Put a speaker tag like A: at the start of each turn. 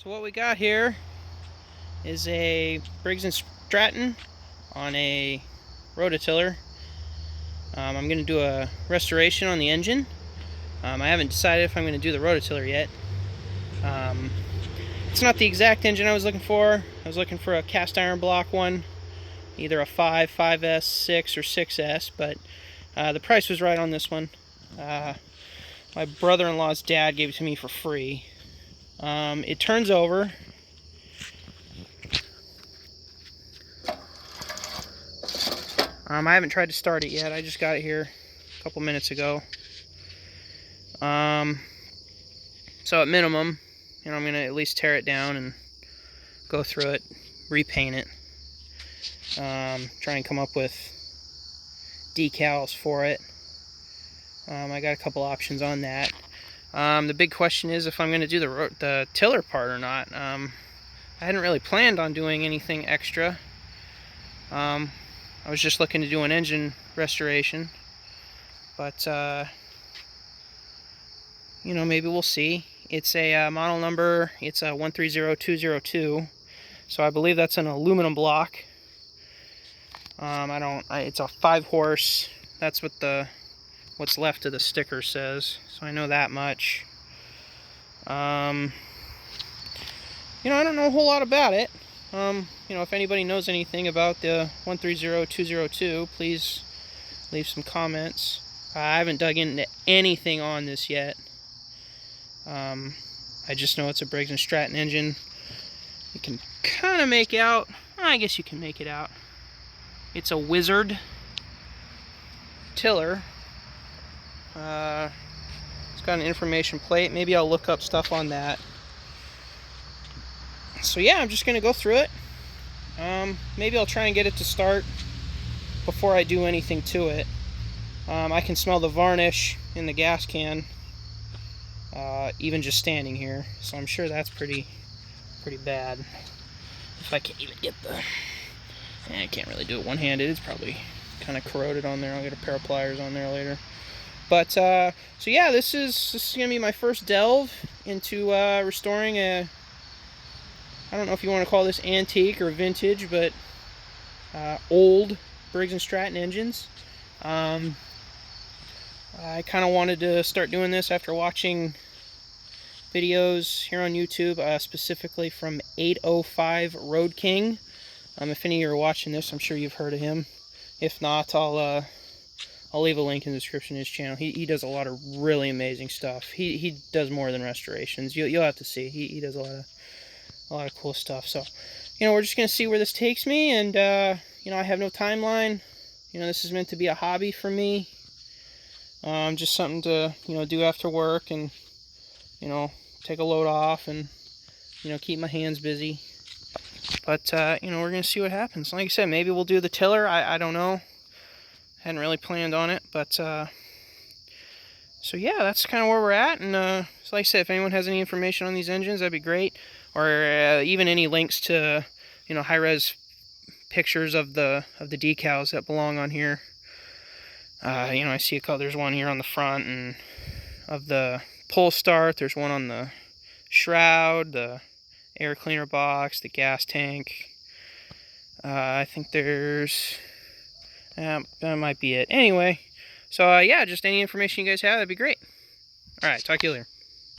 A: So what we got here is a Briggs and Stratton on a rototiller. I'm going to do a restoration on the engine. I haven't decided if I'm going to do the rototiller yet. It's not the exact engine I was looking for. I was looking for a cast iron block one, either a 5, 5S, 6, or 6S, but the price was right on this one. My brother-in-law's dad gave it to me for free. It turns over. I haven't tried to start it yet. I just got it here a couple minutes ago. So at minimum, I'm going to at least tear it down and go through it, repaint it. Try and come up with decals for it. I got a couple options on that. The big question is if I'm going to do the tiller part or not. I hadn't really planned on doing anything extra. I was just looking to do an engine restoration, but maybe we'll see. It's a model number. It's a 130202, so I believe that's an aluminum block. It's a 5-horse. That's what what's left of the sticker says, so I know that much. I don't know a whole lot about it. If anybody knows anything about the 130202, please leave some comments. I haven't dug into anything on this yet. I just know it's a Briggs and Stratton engine. You can kind of make out, I guess you can make it out. It's a Wizard tiller. It's got an information plate. Maybe I'll look up stuff on that. So yeah, I'm just going to go through it. Maybe I'll try and get it to start before I do anything to it. I can smell the varnish in the gas can, even just standing here. So I'm sure that's pretty bad. If I can even get I can't really do it one-handed. It's probably kind of corroded on there. I'll get a pair of pliers on there later. But so yeah, this is gonna be my first delve into restoring a, I don't know if you want to call this antique or vintage, but old Briggs and Stratton engines. I kind of wanted to start doing this after watching videos here on YouTube, specifically from 805 Roadking. If any of you are watching this, I'm sure you've heard of him. If not, I'll leave a link in the description of his channel. He does a lot of really amazing stuff. He does more than restorations. You'll have to see. He does a lot of cool stuff. So, we're just gonna see where this takes me, and I have no timeline. This is meant to be a hobby for me. Just something to do after work, and take a load off, and keep my hands busy. But we're gonna see what happens. Like I said, maybe we'll do the tiller. I don't know. Hadn't really planned on it, but so yeah, that's kind of where we're at. And so like I said, if anyone has any information on these engines, that'd be great. Or even any links to high-res pictures of the decals that belong on here. I see there's one here on the front, and of the pull start, there's one on the shroud, the air cleaner box, the gas tank. I think there's that might be it. Anyway, so yeah, just any information you guys have, that'd be great. All right, talk to you later.